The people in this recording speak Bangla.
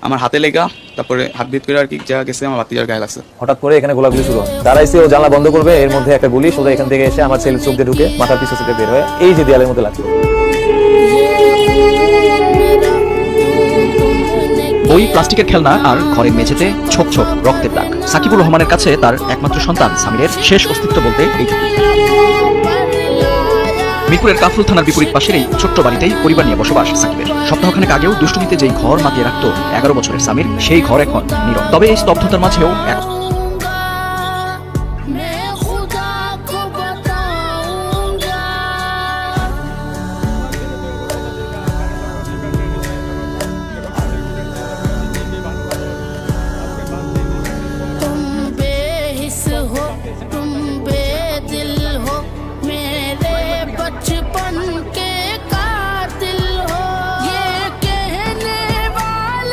আমার হাতে লেগা, তারপরে হাত ভিত করে আর কি যা গেছে আমার ভাতিজার গায়ে লাগছে। হঠাৎ করে এখানে গোলাগুলি শুরু হয়, দাঁড়াইছে ও জানলা বন্ধ করবে, এর মধ্যে একটা গুলি সোজা এখান থেকে এসে আমার ছেলের চোখ দিয়ে ঢুকে মাথার পিছু থেকে বের হয়ে এই যে দেয়ালের মধ্যে লাগছে। ওই প্লাস্টিকের খেলনা আর ঘরের মেঝেতে ছোপ ছোপ রক্তের দাগ। সাকিবুর রহমানের কাছে তার একমাত্র সন্তান সামিরের শেষ অস্তিত্ব বলতে এইটুকু। মিরপুরের কাফরুল থানার বিপরীত পাশের এই ছোট্ট বাড়িতেই পরিবার নিয়ে বসবাস সাকিবের। সপ্তাহখানেক আগেও দুষ্টুমিতে যেই ঘর মাতিয়ে রাখতো 11 বছরের সামির, সেই ঘর এখন নীরব। তবে এই স্তব্ধতার মাঝেও